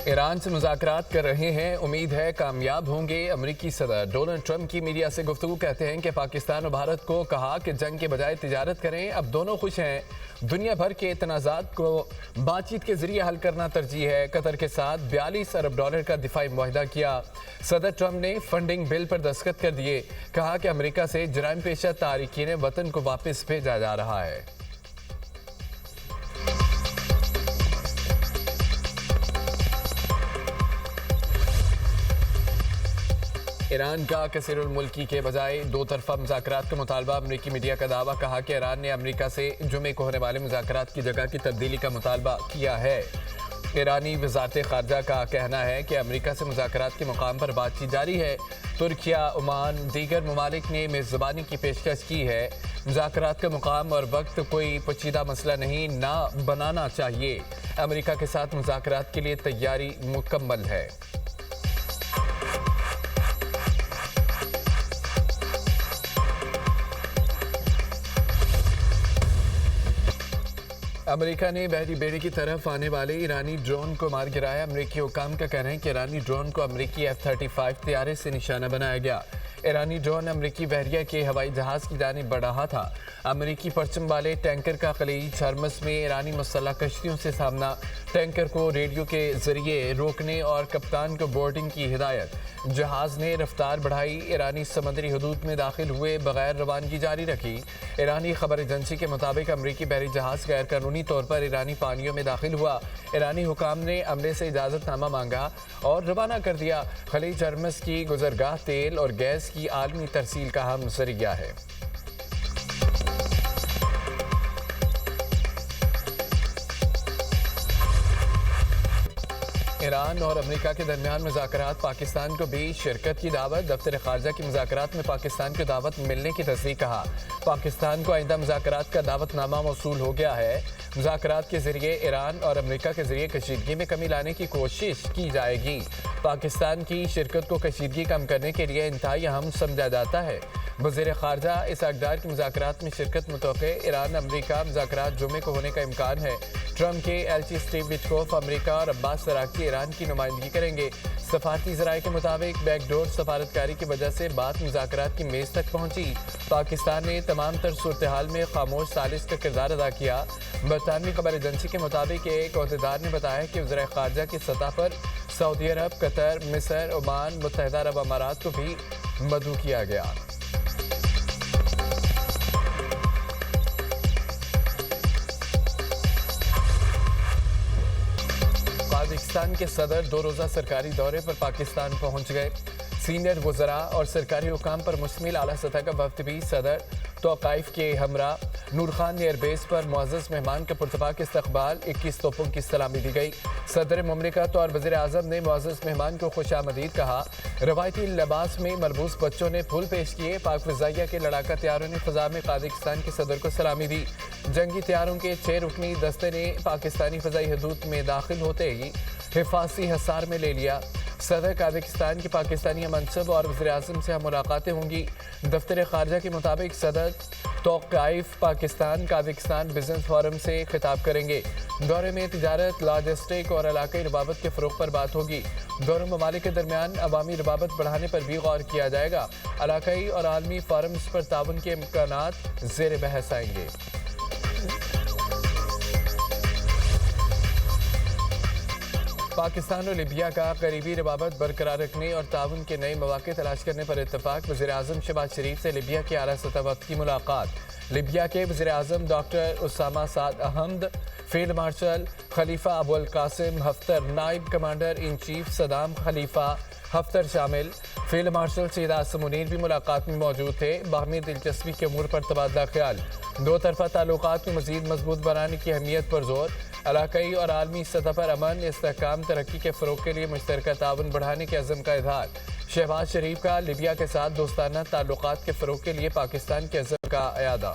ایران سے مذاکرات کر رہے ہیں، امید ہے کامیاب ہوں گے۔ امریکی صدر ڈونلڈ ٹرمپ کی میڈیا سے گفتگو کہتے ہیں کہ پاکستان اور بھارت کو کہا کہ جنگ کے بجائے تجارت کریں، اب دونوں خوش ہیں۔ دنیا بھر کے تنازعات کو بات چیت کے ذریعے حل کرنا ترجیح ہے۔ قطر کے ساتھ $42 ارب کا دفاعی معاہدہ کیا۔ صدر ٹرمپ نے فنڈنگ بل پر دستخط کر دیے، کہا کہ امریکہ سے جرائم پیشہ تارکین وطن کو واپس بھیجا جا رہا ہے۔ ایران کا کثیر الملکی کے بجائے دو طرفہ مذاکرات کا مطالبہ۔ امریکی میڈیا کا دعویٰ، کہا کہ ایران نے امریکہ سے جمعے کو ہونے والے مذاکرات کی جگہ کی تبدیلی کا مطالبہ کیا ہے۔ ایرانی وزارت خارجہ کا کہنا ہے کہ امریکہ سے مذاکرات کے مقام پر بات چیت جاری ہے۔ ترکیہ، عمان، دیگر ممالک نے میزبانی کی پیشکش کی ہے۔ مذاکرات کا مقام اور وقت کوئی پیچیدہ مسئلہ نہیں، نہ بنانا چاہیے۔ امریکہ کے ساتھ مذاکرات کے لیے تیاری مکمل ہے۔ امریکہ نے بحری بیڑے کی طرف آنے والے ایرانی ڈرون کو مار گرایا۔ امریکی حکام کا کہنا ہے کہ ایرانی ڈرون کو امریکی F-35 طیارے سے نشانہ بنایا گیا۔ ایرانی ڈرون امریکی بحریہ کے ہوائی جہاز کی جانب بڑھ رہا تھا۔ امریکی پرچم والے ٹینکر کا خلیج ہرمز میں ایرانی مسلح کشتیوں سے سامنا۔ ٹینکر کو ریڈیو کے ذریعے روکنے اور کپتان کو بورڈنگ کی ہدایت۔ جہاز نے رفتار بڑھائی، ایرانی سمندری حدود میں داخل ہوئے بغیر روانگی جاری رکھی۔ ایرانی خبر ایجنسی کے مطابق امریکی بحری جہاز غیر قانونی طور پر ایرانی پانیوں میں داخل ہوا۔ ایرانی حکام نے عملے سے اجازت نامہ مانگا اور روانہ کر دیا۔ خلیج ہرمز کی گزرگاہ تیل اور گیس کی عالمی ترسیل کا اہم ذریعہ ہے۔ ایران اور امریکہ کے درمیان مذاکرات، پاکستان کو بھی شرکت کی دعوت۔ دفتر خارجہ کی مذاکرات میں پاکستان کو دعوت ملنے کی تصدیق، کہا پاکستان کو آئندہ مذاکرات کا دعوت نامہ موصول ہو گیا ہے۔ مذاکرات کے ذریعے ایران اور امریکہ کے ذریعے کشیدگی میں کمی لانے کی کوشش کی جائے گی۔ پاکستان کی شرکت کو کشیدگی کم کرنے کے لیے انتہائی اہم سمجھا جاتا ہے۔ وزیر خارجہ اس اقدار کی مذاکرات میں شرکت متوقع۔ ایران امریکہ مذاکرات جمعے کو ہونے کا امکان ہے۔ ٹرمپ کے ایلچی اسٹیو وٹکوف امریکہ اور عباس عراقچی ایران کی نمائندگی کریں گے۔ سفارتی ذرائع کے مطابق بیک ڈور سفارتکاری کی وجہ سے بات مذاکرات کی میز تک پہنچی۔ پاکستان نے تمام تر صورتحال میں خاموش ثالث کا کردار ادا کیا۔ برطانوی خبر ایجنسی کے مطابق ایک عہدیدار نے بتایا کہ وزرائے خارجہ کی سطح پر سعودی عرب، قطر، مصر، عمان، متحدہ عرب امارات کو بھی مدعو کیا گیا۔ پاکستان کے صدر 2 روزہ سرکاری دورے پر پاکستان پہنچ گئے۔ سینئر وزراء اور سرکاری حکام پر مشتمل اعلیٰ سطح کا وفد بھی صدر توقائف کے ہمراہ نور خان ایئر بیس پر معزز مہمان کا پرتپاک استقبال۔ 21 توپوں کی سلامی دی گئی۔ صدر مملکت اور وزیر اعظم نے معزز مہمان کو خوش آمدید کہا۔ روایتی لباس میں ملبوس بچوں نے پھول پیش کیے۔ پاک فضائیہ کے لڑاکا طیاروں نے فضا میں قازقستان کے صدر کو سلامی دی۔ جنگی طیاروں کے 6 رکنی دستے نے پاکستانی فضائی حدود میں داخل ہوتے ہی حفاظتی حصار میں لے لیا۔ صدر قازقستان کی پاکستانی منصب اور وزیر اعظم سے ملاقاتیں ہوں گی۔ دفتر خارجہ کے مطابق صدر توقائف پاکستان قازقستان بزنس فورم سے خطاب کریں گے۔ دورے میں تجارت، لاجسٹک اور علاقائی روابط کے فروغ پر بات ہوگی۔ دونوں ممالک کے درمیان عوامی روابط بڑھانے پر بھی غور کیا جائے گا۔ علاقائی اور عالمی فورمز پر تعاون کے امکانات زیر بحث آئیں گے۔ پاکستان اور لیبیا کا قریبی روابط برقرار رکھنے اور تعاون کے نئے مواقع تلاش کرنے پر اتفاق۔ وزیر اعظم شہباز شریف سے لیبیا کے اعلیٰ سطح وفد کی ملاقات۔ لیبیا کے وزیر اعظم ڈاکٹر اسامہ سعد احمد، فیلڈ مارشل خلیفہ ابو القاسم حفتر، نائب کمانڈر ان چیف صدام خلیفہ حفتر شامل۔ فیلڈ مارشل سید عاصم منیر بھی ملاقات میں موجود تھے۔ باہمی دلچسپی کے امور پر تبادلہ خیال۔ دو طرفہ تعلقات کو مزید مضبوط بنانے کی اہمیت پر زور۔ علاقائی اور عالمی سطح پر امن، استحکام، ترقی کے فروغ کے لیے مشترکہ تعاون بڑھانے کے عزم کا اظہار۔ شہباز شریف کا لیبیا کے ساتھ دوستانہ تعلقات کے فروغ کے لیے پاکستان کے عزم کا اعادہ۔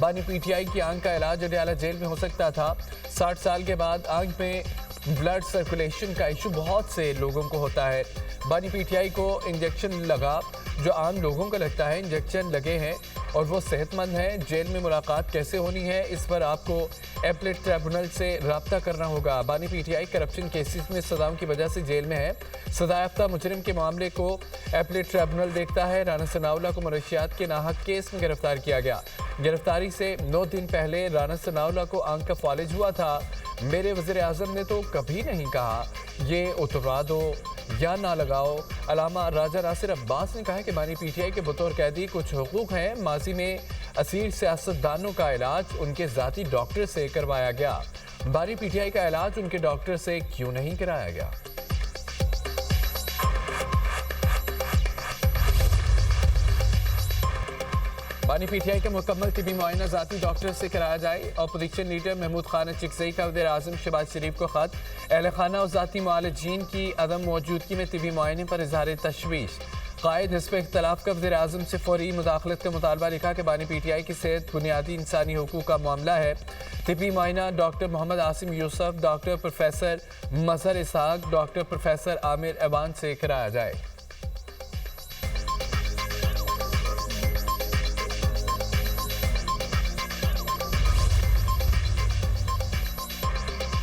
بانی پی ٹی آئی کی آنکھ کا علاج اڈیالہ جیل میں ہو سکتا تھا۔ 60 سال کے بعد آنکھ میں بلڈ سرکولیشن کا ایشو بہت سے لوگوں کو ہوتا ہے۔ بانی پی ٹی آئی کو انجیکشن لگا جو عام لوگوں کو لگتا ہے، انجیکشن لگے ہیں اور وہ صحت مند ہیں۔ جیل میں ملاقات کیسے ہونی ہے، اس پر آپ کو ایپلیٹ ٹریبونل سے رابطہ کرنا ہوگا۔ بانی P T I corruption cases میں سزاؤں کی وجہ سے جیل میں ہے۔ سزا یافتہ مجرم کے معاملے کو ایپلیٹ ٹریبونل دیکھتا ہے۔ رانا ثناءاللہ کو منشیات کے ناحق کیس میں گرفتار کیا گیا۔ گرفتاری سے 9 دن پہلے رانا ثناءاللہ کو آنکھ کا فالج ہوا تھا۔ میرے وزیر اعظم نے تو کبھی نہیں کہا یہ اتروا دو یا نہ لگاؤ۔ علامہ راجہ ناصر عباس نے کہا کہ بانی پی ٹی آئی کے بطور قیدی کچھ حقوق ہیں۔ ماضی میں اسیر سیاستدانوں کا علاج ان کے ذاتی ڈاکٹر سے کروایا گیا۔ بانی پی ٹی آئی کا علاج ان کے ڈاکٹر سے کیوں نہیں کرایا گیا؟ بانی پی ٹی آئی کا مکمل طبی معائنہ ذاتی ڈاکٹر سے کرایا جائے۔ اپوزیشن لیڈر محمود خان چکزئی کا وزیر اعظم شہباز شریف کو خط۔ اہل خانہ اور ذاتی معالجین کی عدم موجودگی میں طبی معائنے پر اظہار تشویش۔ قائد حزب اختلاف کا وزیر اعظم سے فوری مداخلت کا مطالبہ، لکھا کہ بانی پی ٹی آئی کی صحت بنیادی انسانی حقوق کا معاملہ ہے۔ طبی معائنہ ڈاکٹر محمد عاصم یوسف، ڈاکٹر پروفیسر مظہر اسحاق، ڈاکٹر پروفیسر عامر ایوان سے کرایا جائے۔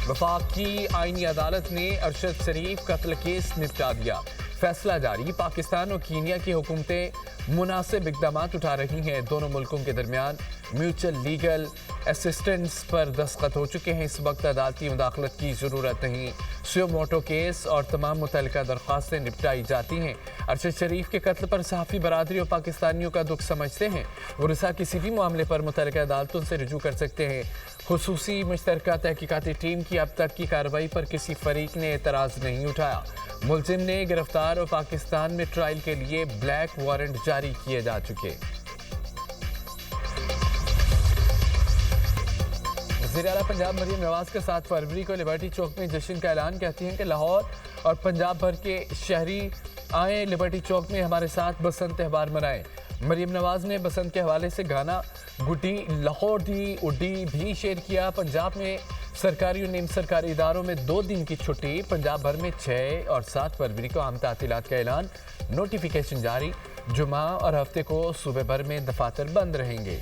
وفاقی آئینی عدالت نے ارشد شریف قتل کیس نپٹا دیا۔ فیصلہ جاری۔ پاکستان اور کینیا کی حکومتیں مناسب اقدامات اٹھا رہی ہیں۔ دونوں ملکوں کے درمیان میوچل لیگل اسسٹنس پر دستخط ہو چکے ہیں۔ اس وقت عدالتی مداخلت کی ضرورت نہیں۔ سیو موٹو کیس اور تمام متعلقہ درخواستیں نپٹائی جاتی ہیں۔ ارشد شریف کے قتل پر صحافی برادری اور پاکستانیوں کا دکھ سمجھتے ہیں۔ ورثاء کسی بھی معاملے پر متعلقہ عدالتوں سے رجوع کر سکتے ہیں۔ خصوصی مشترکہ تحقیقاتی ٹیم کی اب تک کی کارروائی پر کسی فریق نے اعتراض نہیں اٹھایا۔ ملزم نے گرفتار اور پاکستان میں ٹرائل کے لیے بلیک وارنٹ جاری کیے جا چکے۔ وزیر اعلیٰ پنجاب مریم نواز کا 7 فروری کو لبرٹی چوک میں جشن کا اعلان، کہتی ہیں کہ لاہور اور پنجاب بھر کے شہری آئیں لبرٹی چوک میں ہمارے ساتھ بسنت تہوار منائیں۔ مریم نواز نے بسنت کے حوالے سے گانا گڈی لاہور دی اڈی بھی شیئر کیا۔ پنجاب میں سرکاری اور نیم سرکاری اداروں میں 2 دن کی چھٹی۔ پنجاب بھر میں 6 اور 7 فروری کو عام تعطیلات کا اعلان، نوٹیفیکیشن جاری۔ جمعہ اور ہفتے کو صوبے بھر میں دفاتر بند رہیں گے۔